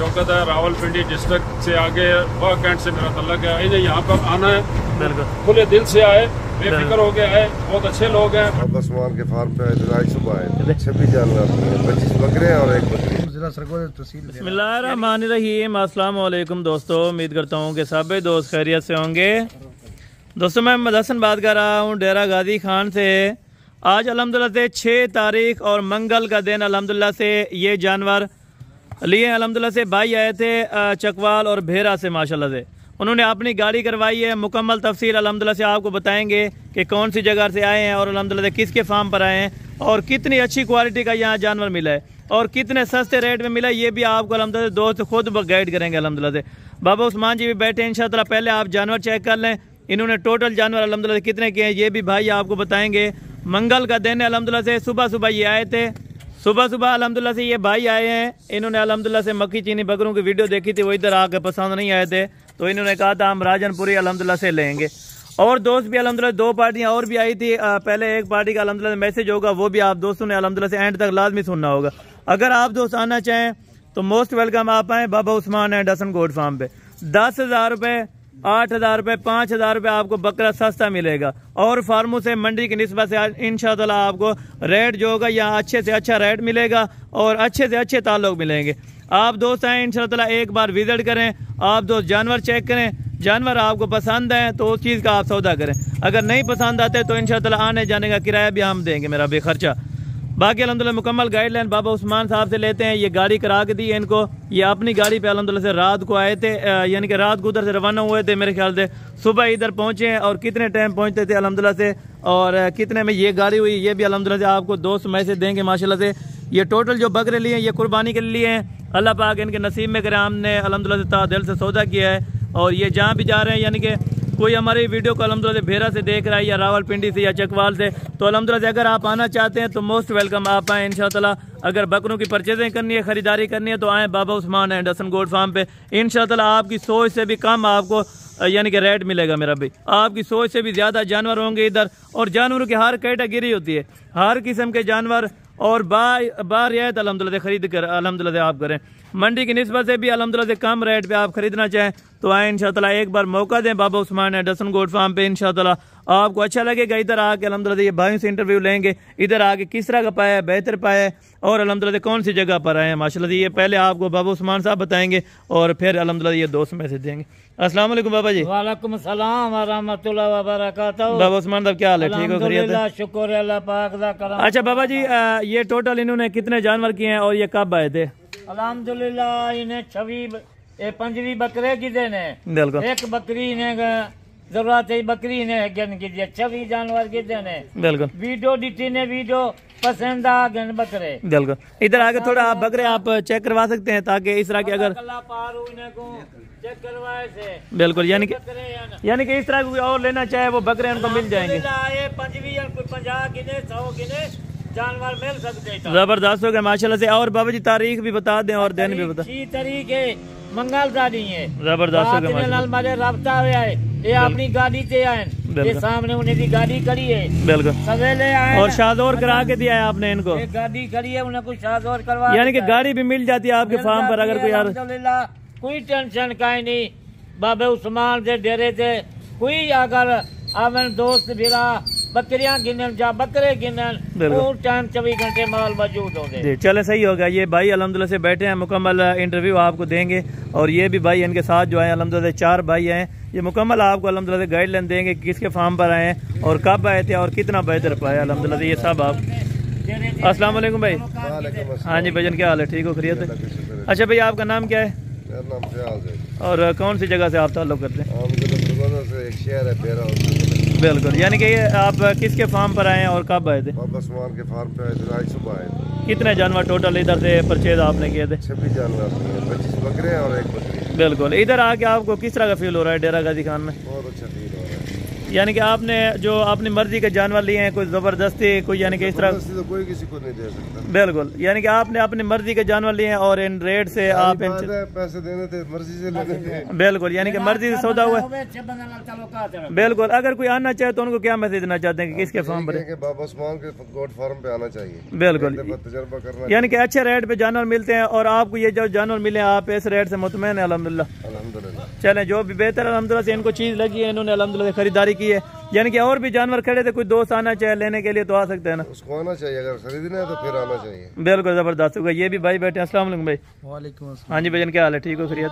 शौकत है, रावलपिंडी डिस्ट्रिक्ट से आगे वह कैंट से मेरा तल्लक है। इन्हें यहाँ पर आना है, बिल्कुल खुले दिल से आए, बेफिक्र हो गया है, बहुत अच्छे लोग हैं। आसमान के फार्म पे आज सुबह आए, 26 जानवर, 25 बकरे और एक बकरी। बिस्मिल्लाहिर्रहमानिर्रहीम। अस्सलाम वालेकुम दोस्तों, उम्मीद करता हूँ कि सभी दोस्त खैरियत से होंगे। दोस्तों मैं मोहम्मद हसन बात कर रहा हूँ डेरा गाजी खान से। आज अल्हम्दुलिल्लाह से 6 तारीख और मंगल का दिन अल्हम्दुलिल्लाह से ये जानवर लिए अल्हम्दुलिल्लाह से भाई आए थे चकवाल और भेरा से माशाल्लाह से। उन्होंने अपनी गाड़ी करवाई है। मुकम्मल तफसील अल्हम्दुलिल्लाह से आपको बताएंगे कि कौन सी जगह से आए हैं और अल्हम्दुलिल्लाह से किसके फार्म पर आए हैं और कितनी अच्छी क्वालिटी का यहाँ जानवर मिला है और कितने सस्ते रेट में मिला है, ये भी आपको अल्हम्दुलिल्लाह से दोस्त खुद गाइड करेंगे अल्हम्दुलिल्लाह से। बाबा उस्मान जी भी बैठे हैं इंशाअल्लाह। पहले आप जानवर चेक कर लें, इन्होंने टोटल जानवर अल्हम्दुलिल्लाह से कितने किए हैं ये भी भाई आपको बताएंगे। मंगल का दिन है अल्हम्दुलिल्लाह से। सुबह सुबह ये आए थे, सुबह अल्हम्दुलिल्लाह से ये भाई आए हैं। इन्होंने अल्हम्दुलिल्लाह से मक्की चीनी बकरों की वीडियो देखी थी, वो इधर आकर पसंद नहीं आए थे तो इन्होंने कहा था हम राजनपुरी अल्हम्दुलिल्लाह से लेंगे। और दोस्त भी अल्हम्दुलिल्लाह 2 पार्टियां और भी आई थी। पहले एक पार्टी का अल्हम्दुलिल्लाह मैसेज होगा, वो भी आप दोस्तों ने अल्हम्दुलिल्लाह से एंड तक लाजमी सुनना होगा। अगर आप दोस्त आना चाहें तो मोस्ट वेलकम, आप आए Baba Usman and Hasan goat farm पे। 10,000 रुपये, 8,000 रुपये, 5,000 रुपये आपको बकरा सस्ता मिलेगा और फार्मों से मंडी की निस्बत से इंशाअल्लाह आपको रेट जो होगा यहाँ अच्छे से अच्छा रेट मिलेगा और अच्छे से अच्छे ताल्लुक मिलेंगे। आप दोस्त आए इंशाअल्लाह एक बार विजिट करें, आप दोस्त जानवर चेक करें, जानवर आपको पसंद है तो उस चीज़ का आप सौदा करें। अगर नहीं पसंद आते तो इंशाअल्लाह आने जाने का किराया भी हम देंगे, मेरा बेखर्चा। बाकी अल्हम्दुलिल्लाह मुकम्मल गाइडलाइन बाबा उस्मान साहब से लेते हैं। ये गाड़ी करा के दी है इनको, ये अपनी गाड़ी पे अल्हम्दुलिल्लाह से रात को आए थे, यानी कि रात को उधर से रवाना हुए थे मेरे ख्याल से। सुबह इधर पहुंचे हैं और कितने टाइम पहुंचते थे अल्हम्दुलिल्लाह से और कितने में ये गाड़ी हुई ये भी अल्हम्दुलिल्लाह से आपको दोस्त मैसेज देंगे माशाल्लाह से। ये टोटल जो बकरे लिए ये कुर्बानी के लिए हैं, अल्लाह पाक इनके नसीब में करे। हमने अल्हम्दुलिल्लाह से ता दिल से सौदा किया है और ये जहाँ भी जा रहे हैं, यानी कि कोई हमारी वीडियो को अल्हम्दुलिल्लाह से भेरा से देख रहा है या रावलपिंडी से या चकवाल से, तो अल्हम्दुलिल्लाह से अगर आप आना चाहते हैं तो मोस्ट वेलकम, आप आएँ इंशाअल्लाह। अगर बकरों की परचेजिंग करनी है, खरीदारी करनी है तो आएँ Baba Usman and Hasan goat farm पे। इंशाअल्लाह आपकी सोच से भी कम आपको यानी कि रेट मिलेगा मेरा भाई, आपकी सोच से भी ज़्यादा जानवर होंगे इधर। और जानवरों की हर कैटेगरी होती है, हर किस्म के जानवर और बार रियायत अल्हम्दुलिल्लाह से खरीद कर अल्हम्दुलिल्लाह से आप करें। मंडी की निस्बत से भी अल्हम्दुलिल्लाह से कम रेट पे आप खरीदना चाहें तो आए इंशाअल्लाह एक बार मौका दें Baba Usman and Hasan goat farm पे। इंशाअल्लाह आपको अच्छा लगेगा। इधर आके अल्हम्दुलिल्लाह ये भाइयों से इंटरव्यू लेंगे, इधर आके किस तरह का पाया है, बेहतर पाया है और अल्हम्दुलिल्लाह कौन सी जगह पर आए हैं माशाल्लाह से। ये पहले आपको बाबा उस्मान साहब बताएंगे और फिर अल्हम्दुलिल्लाह ये दोस्त मैसेज देंगे। अस्सलाम वालेकुम बाबा जी। वालेकुम सलाम व रहमतुल्लाहि व बरकातहू। बाबा उस्मान साहब क्या हाल है, ठीक हो, खैरियत है? शुक्र है अल्लाह पाक दा करम। अच्छा बाबा जी, ये टोटल इन्होंने कितने जानवर किए हैं और ये कब आए थे? अल्हम्दुलिल्लाह इन्हें 25 बकरे किए ने, बिल्कुल एक बकरी ने जरूरत है, बकरी ने गन की 26 जानवर किए ने। बिल्कुल वीडियो डिटी ने वीडियो पसंद आ गए बकरे। बिल्कुल इधर आके थोड़ा आप बकरे आप चेक करवा सकते हैं ताकि इस तरह के अगर चेक करवाए से बिल्कुल यानी कि इस तरह कोई और लेना चाहे वो बकरे उनको मिल जाएंगे। 50 गिने 100 गिने जानवर मिल सकते हैं। जबरदस्त हो गया माशाल्लाह से। और बाबा जी तारीख भी बता दें और दिन भी बता। 6 तारीख है मंगल तारीख है। जबरदस्त हो गया माशाल्लाह। रब्ता हुआ है, ये अपनी गाड़ी से आए, ये सामने उन्हें भी गाड़ी खड़ी है। बिल्कुल सवेरे आए और शादौर करा के दिया है आपने इनको, एक गाड़ी खड़ी है उन्हें कुछ शादौर करवा, यानी कि गाड़ी भी मिल जाती है आपके फार्म पर अगर कोई यार। अल्हम्दुलिल्लाह कोई टेंशन का नहीं। बाबे उस्मान से डेरे से कोई अगर आवन दोस्त फिरा बकरियां गिनन जा बकरे गिनन वो टाइम 24 घंटे माल मौजूद होंगे। चले सही होगा। ये भाई अल्हम्दुलिल्लाह से बैठे हैं, मुकम्मल इंटरव्यू आपको देंगे और ये भी भाई इनके साथ जो है अल्हम्दुलिल्लाह 4 भाई हैं, ये मुकम्मल आपको अल्हम्दुलिल्लाह से गाइडलाइन देंगे किसके फार्म पर आए हैं और कब आए थे और कितना बेहतर पाया अल्हम्दुलिल्लाह से। ये सब आप अस्सलाम वालेकुम भाई। हाँ जी भाईजान क्या हाल है, ठीक हो, खैरियत है? अच्छा भाई आपका नाम क्या है और कौन सी जगह से आप ताल्लुक़ करते हैं? एक शहर है भेरा। बिल्कुल यानी कि आप किसके फार्म पर आए हैं और कब आए थे? बाबा उस्मान के फार्म पे आज सुबह आए थे। कितने जानवर टोटल इधर से परचेज आपने किए थे? 26 जानवर, 25 बकरे और एक बकरी। बिल्कुल इधर आके आपको किस तरह का फील हो रहा है डेरा गाजी खान में? बहुत अच्छा फील हो रहा है। यानी कि आपने जो अपनी मर्जी के जानवर लिए हैं, कोई जबरदस्ती कोई यानी कि इस तरह तो कोई किसी को नहीं दे सकता। बिल्कुल, यानी कि आपने अपनी मर्जी के जानवर लिए हैं और इन रेट से आप पैसे देने थे, मर्जी से लेने थे। बिल्कुल, यानी कि मर्जी से सौदा हुआ है। बिल्कुल, अगर कोई आना चाहे तो उनको क्या मैसेज देना चाहते हैं कि किसके फार्म पर? बाबा उस्मान के गोट फार्म पे आना चाहिए। बिल्कुल, तजर्बा करना, यानी कि अच्छे रेट पे जानवर मिलते हैं और आपको ये जो जानवर मिले आप इस रेट से मुतमईन है अल्हम्दुलिल्लाह। चलें, जो भी बेहतर अल्हम्दुलिल्लाह से इनको चीज़ लगी है, इन्होंने अल्हम्दुलिल्लाह से खरीदारी की है। यानी कि और भी जानवर खड़े थे, कोई दोस्त आना चाहे लेने के लिए तो आ सकते हैं ना? उसको आना चाहिए, अगर खरीदना है तो फिर आना चाहिए। बिल्कुल ज़बरदस्त होगा। ये भी भाई बैठे हैं। अस्सलाम वालेकुम भाई। वालेकुम अस्सलाम। हाँ जी भैया, क्या हाल है? ठीक हो, खैरियत?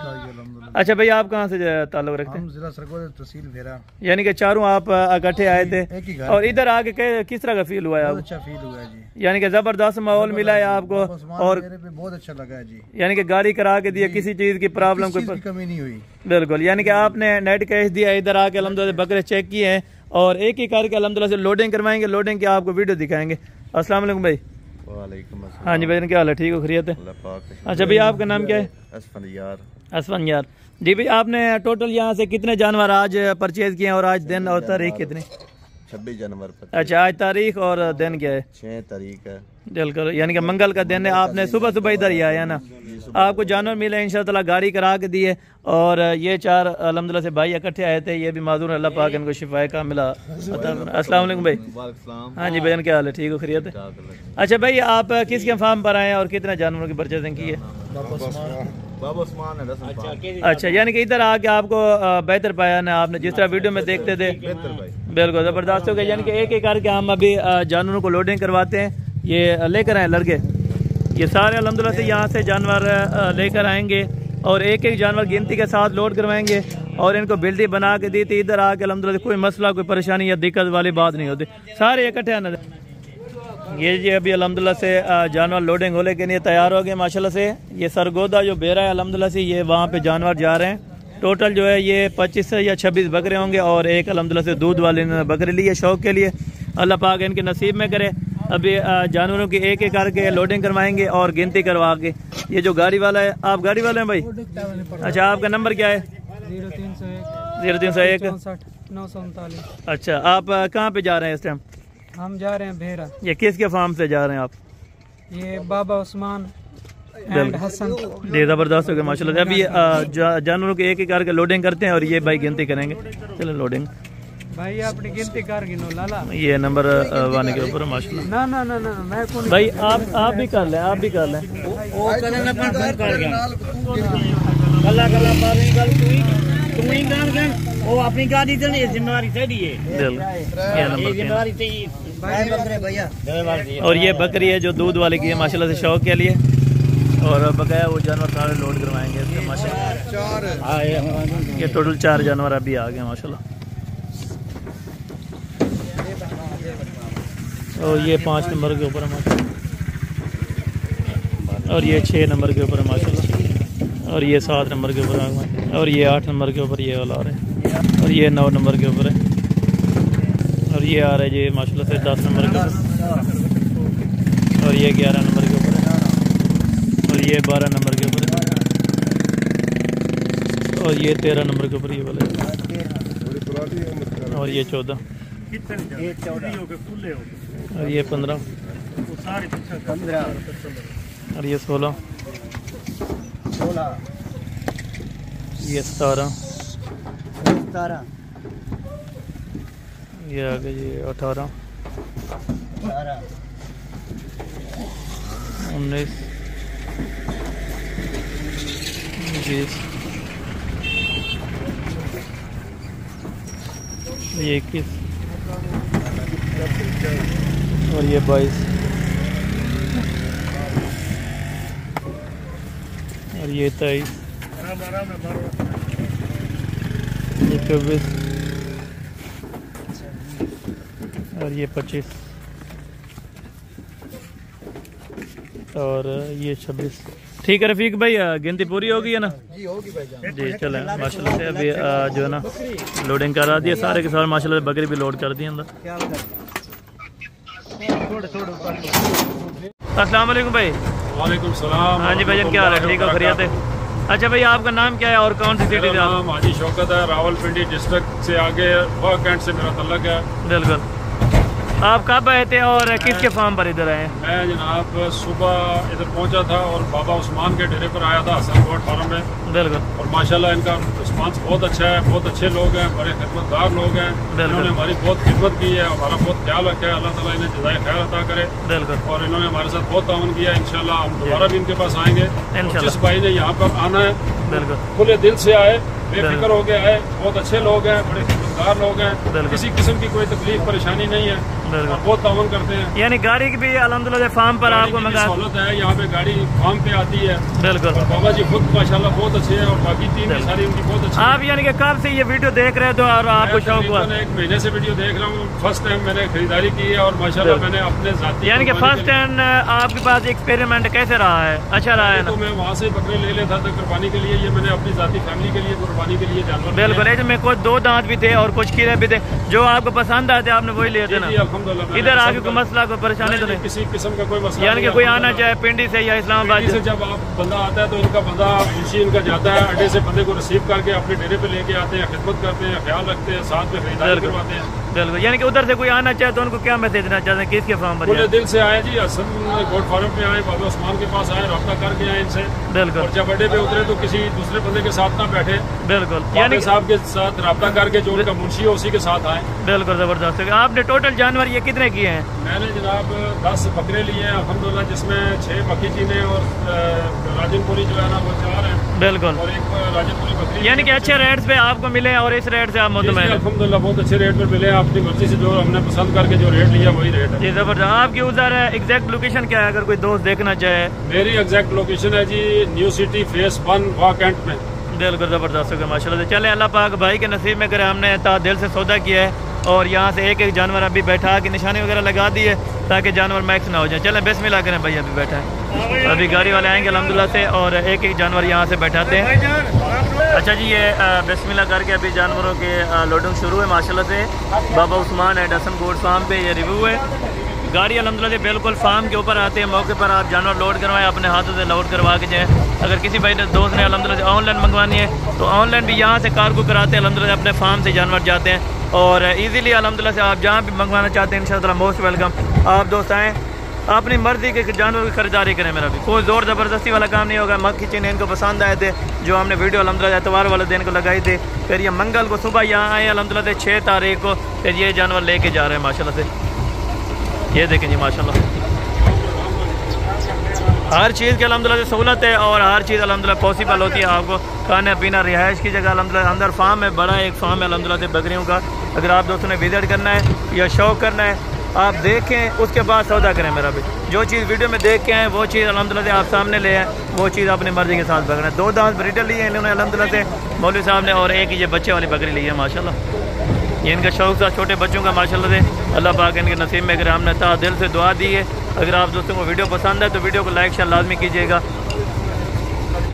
अच्छा भैया, आप कहाँ से ताल्लुक़ रखते हैं? जिला सरगोदा, तहसील भेरा। यानी कि चारों आप इकट्ठे आए थे एक ही घर और इधर आके किस तरह का फील हुआ है आपको? अच्छा फील हुआ है जी। यानी कि जबरदस्त माहौल मिला है आपको और बहुत अच्छा लगा है जी। यानी कि गाड़ी करा के दिया, किसी चीज की प्रॉब्लम कोई कमी नहीं हुई। बिल्कुल, यानी कि आपने नेट कैश दिया, इधर आके अल्हम्दुलिल्लाह बकरे चेक किए हैं और एक ही करके अल्हम्दुलिल्लाह से लोडिंग करवाएंगे। लोडिंग की आपको वीडियो दिखाएंगे। अस्सलाम वालेकुम भाई। वालेकुम अस्सलाम। हाँ जी भाई, क्या हाल है? ठीक हो, खैरियत है? अच्छा भैया, आपका नाम क्या है? असफन यार जी। भाई आपने टोटल यहाँ से कितने जानवर आज परचेज किए हैं और आज दिन और तारीख कितनी? 26 जनवरी पर। अच्छा, आज तारीख और दिन क्या है? 6 तारीख है। बिल्कुल, यानी कि मंगल का दिन है। आपने सुबह सुबह इधर ही आया ना, आपको जानवर मिले इंशाअल्लाह, गाड़ी करा के दिए और ये 4 अल्हम्दुलिल्लाह से भाई इकट्ठे आए थे। ये भी माजूर, अल्लाह पाक इनको शिफाए का मिला। अस्सलाम वालेकुम भाई। हाँ जी भैया, क्या हाल है? ठीक हो, खैरियत है? अच्छा भाई, आप किसके फार्म पर आए हैं और कितने जानवरों की परचेजिंग की है? अच्छा, यानी कि इधर आके आपको बेहतर पाया ना आपने, जिस तरह वीडियो में देखते थे? बिल्कुल ज़बरदस्त हो गया। यानी कि एक एक करके हम अभी जानवरों को लोडिंग करवाते हैं। ये लेकर आए लड़के, ये सारे अल्हम्दुलिल्लाह से यहाँ से जानवर लेकर आएंगे और एक एक जानवर गिनती के साथ लोड करवाएंगे और इनको बिल्डिंग बना के दी थी। इधर आके अल्हम्दुलिल्लाह से कोई मसला, कोई परेशानी या दिक्कत वाली बात नहीं होती, सारे इकट्ठे आना। ये जी अभी अल्हम्दुलिल्लाह से जानवर लोडिंग होने के लिए तैयार हो गए माशाल्लाह से। ये सरगोदा जो बेरा है अल्हम्दुलिल्लाह से, ये वहाँ पे जानवर जा रहे हैं। टोटल जो है ये 25 या 26 बकरे होंगे और एक अल्हम्दुलिल्लाह से दूध वाले ने बकरे लिए शौक के लिए। अल्लाह पाक इनके नसीब में करे। अभी जानवरों की एक एक करके लोडिंग करवाएंगे और गिनती करवा के। ये जो गाड़ी वाला है, आप गाड़ी वाले हैं भाई? अच्छा, आपका नंबर क्या है? 0301 939। अच्छा, आप कहाँ पे जा रहे हैं इस टाइम? हम जा रहे हैं भेरा। ये किसके फार्म से जा रहे हैं आप? ये बाबा उस्मान एंड हसन। जी ज़बरदस्त हो गया माशाल्लाह। अभी जानवरों की एक एक करके लोडिंग करते हैं और ये भाई गिनती करेंगे। चलो लोडिंग भाई, अपनी गिनती कर गिनो लाला। ये नंबर 1 के ऊपर माशाल्लाह। ना ना ना ना, मैं कौन भाई आप भी कर लें, आप भी कर लें। वो अपनी गाड़ी तो नहीं, जिम्मेवारी तेरी है। ये नंबर जिम्मेवारी तेरी भैया। और ये बकरी है जो दूध वाले की है माशाल्लाह से शौक के लिए और बकाया वो जानवर सारे लोड करवाएंगे इसके माशाल्लाह। ये टोटल 4 जानवर अभी आ गए माशाल्लाह। और ये 5 नंबर के ऊपर है माशाल्लाह और ये 6 नंबर के ऊपर है माशाल्लाह और ये 7 नंबर के ऊपर है और ये 8 नंबर के ऊपर ये वाला आ रहा है और ये 9 नंबर के ऊपर है और ये आ रहा है जी माशाल्लाह से 10 नंबर के ऊपर और ये 11 नंबर के ऊपर है और ये 12 नंबर के ऊपर है और ये 13 नंबर के ऊपर ये वाला और ये 14 और ये 15 और ये 16 ये 17 ये आ गया ये 18 19 20 ये 21 और ये 22 और ये 23 ये 24 और ये 25 और ये 26। ठीक है रफीक भाई, गिनती पूरी होगी है ना? जी होगी भाईजान। जी चले माशाल्लाह से अभी जो है ना लोडिंग करा दिया सारे के सारे माशाल्लाह से बकरी भी लोड कर दी अंदर। अस्सलाम वालेकुम भाई। वालेकुम सलाम। हाँ जी भाईजान क्या हाल है? ठीक हो खैरियत है? अच्छा भैया, आपका नाम क्या है और कौन सी सिटी से? मेरा नाम हाजी शौकत है, रावलपिंडी डिस्ट्रिक्ट से आगे वाह कैंट से मेरा तल्लक है। बिल्कुल। आप कब आए थे और किसके फार्म पर इधर आए? मैं जनाब सुबह इधर पहुंचा था और बाबा उस्मान के डेरे पर आया था हसन गोट फार्म में। बिल्कुल। और माशाल्लाह इनका रिस्पांस बहुत अच्छा है, बहुत अच्छे लोग हैं, बड़े खिदमतगार लोग हैं। इन्होंने हमारी बहुत खिदमत की है, हमारा बहुत ख्याल रखा है। अल्लाह ताला इन्हें जज़ाए खैर अता करे। बिल्कुल। और इन्होंने हमारे साथ बहुत ताउन किया। इंशाल्लाह हम दोबारा भी इनके पास आएंगे। जिस भाई ने यहाँ पर आना है बिल्कुल खुले दिल से आए, बेफिक्र होके आए। बहुत अच्छे लोग हैं, बड़े खिदमतगार लोग हैं, किसी किस्म की कोई तकलीफ परेशानी नहीं है, बहुत ताउन करते हैं। यानी गाड़ी की भी अल्हम्दुलिल्लाह फार्म पर आपको सहूलत है, यहाँ पे गाड़ी फार्म पे आती है। बिल्कुल। और बाबा जी खुद माशाल्लाह बहुत अच्छे हैं और बाकी टीम भी सारी उनकी बहुत अच्छी है। आप यानी कि कब से ये वीडियो देख रहे थे और आपको शौक हुआ? एक महीने से वीडियो देख रहा हूँ। फर्स्ट टाइम मैंने खरीदारी की है और माशाल्लाह मैंने अपने जाती यानी कि फर्स्ट टाइम आपके पास एक्सपेरिमेंट कैसे रहा है? अच्छा रहा है ना? तो मैं वहाँ से बकरे ले लेता था कुर्बानी के लिए, ये मैंने अपनी जाती फैमिली के लिए कुर्बानी के लिए जानवर। बिल्कुल। इसमें कुछ 2 दांत भी थे और कुछ खीरे भी थे, जो आपको पसंद आए थे आपने वही लिए थे ना? अल्हम्दुलिल्लाह। इधर आके कोई मसला कोई परेशानी तो नहीं? किसी किस्म का कोई मसला यानी कि कोई आना चाहे पिंडी से या इस्लामाबाद से, जब आप बंदा आता है तो इनका बंदा मुंशी इनका जाता है, अड्डे से बंदे को रिसीव करके अपने डेरे पे लेके आते हैं, खिदमत करते हैं, ख्याल रखते हैं, साथ में खरीदारी करवाते हैं। बिल्कुल। यानी कि उधर से कोई आना चाहे तो उनको क्या मैसेज देना चाहते हैं, किसके फार्म पर? पूरे दिल से आए जी, हसन गोट फार्म पे आए, बाबा उस्मान के पास आए, रब्ता करके आए इनसे। बिल्कुल। और जब अड्डे पे उतरे तो किसी दूसरे बंदे के साथ ना बैठे, बिल्कुल, यानी साहब के साथ रब्ता करके जो उनका मुंशी है उसी के साथ आए। बिल्कुल जबरदस्त। आपने टोटल जानवर ये कितने किए हैं? मैंने जनाब 10 बकरे लिए हैं अल्हम्दुलिल्लाह, जिसमें 6 मक्खी चीने और राजनपुरी जो है ना वो 4 हैं। बिल्कुल। और एक राजनपुरी बकरी। यानी कि अच्छे रेट्स पे आपको मिले और इस रेट से आप मुतमईन हैं? अल्हम्दुलिल्लाह बहुत अच्छे रेट पर मिले। अपनी मर्जी से जो हमने पसंद करके जो रेट लिया वही रेट है जी। जबरदस्त। आपकी उधर एग्जैक्ट लोकेशन क्या है अगर कोई दोस्त देखना चाहे? मेरी एग्जैक्ट लोकेशन है जी न्यू सिटी फेस 1 वाह कैंट में। बिल्कुल जबरदस्त होगा माशाल्लाह से। चले अल्लाह पाक भाई के नसीब में करे, हमने दिल से सौदा किया है और यहाँ से एक एक जानवर अभी बैठा के निशानी वगैरह लगा दी है ताकि जानवर मैक्स ना हो जाए। चले बिस्मिल्लाह करें भाई, अभी बैठा है, अभी गाड़ी वाले आएंगे अल्हम्दुलिल्लाह से और एक एक जानवर यहाँ से बैठाते हैं। अच्छा जी, ये बिस्मिल्लाह करके अभी जानवरों के लोडिंग शुरू है माशाल्लाह से। Baba Usman and Hasan goat farm पे ये रिव्यू है। गाड़ी अल्हम्दुलिल्लाह से बिल्कुल फार्म के ऊपर आते हैं, मौके पर आप जानवर लोड करवाएं, अपने हाथों से लोड करवा के जाएँ। अगर किसी भाई ने दोस्त ने अल्हम्दुलिल्लाह से ऑनलाइन मंगवानी है तो ऑनलाइन भी यहाँ से कार्गो कराते हैं अल्हम्दुलिल्लाह, अपने फार्म से जानवर जाते हैं और इजीली अल्हम्दुलिल्लाह से आप जहाँ भी मंगवाना चाहते हैं इंशाअल्लाह मोस्ट वेलकम। आप दोस्त आएँ, अपनी मर्जी के जानवर की खरीदारी करें। मेरा भी कोई ज़ोर ज़बरदस्ती वाला काम नहीं होगा। मक्खी चीने इनको पसंद आए थे, जो हमने वीडियो अल्हम्दुलिल्लाह एतवार वाले दिन को लगाई थी, फिर ये मंगल को सुबह यहाँ आए अल्हम्दुलिल्लाह से 6 तारीख को, फिर ये जानवर लेके जा रहे हैं माशाल्लाह से। ये देखें जी माशाल्लाह, हर चीज़ की अल्हम्दुलिल्लाह से सहूलत है और हर चीज़ अल्हम्दुलिल्लाह पॉसिबल होती है आपको। खाने पीना, रिहाइश की जगह अल्हम्दुलिल्लाह, अंदर फार्म है, बड़ा एक फार्म है अल्हम्दुलिल्लाह से बकरियों का। अगर आप दोस्तों ने विजिट करना है या शौक करना है, आप देखें उसके बाद सौदा करें। मेरा भी जो चीज़ वीडियो में देख के आए वो चीज़ अल्हम्दुलिल्लाह से आप सामने ले आए, वो चीज़ अपनी मर्ज़ी के साथ पकड़ें। 2 दांत ब्रीडर लिए इन्होंने अल्हम्दुलिल्लाह से मौलवी साहब ने और एक ये बच्चे वाली बकरी ली है माशाल्लाह। ये इनका शौक था छोटे बच्चों का माशाल्लाह से। अल्लाह पाक इनके नसीब में अगर हमने दिल से दुआ दी है। अगर आप दोस्तों को वीडियो पसंद है तो वीडियो को लाइक शेयर लाजमी कीजिएगा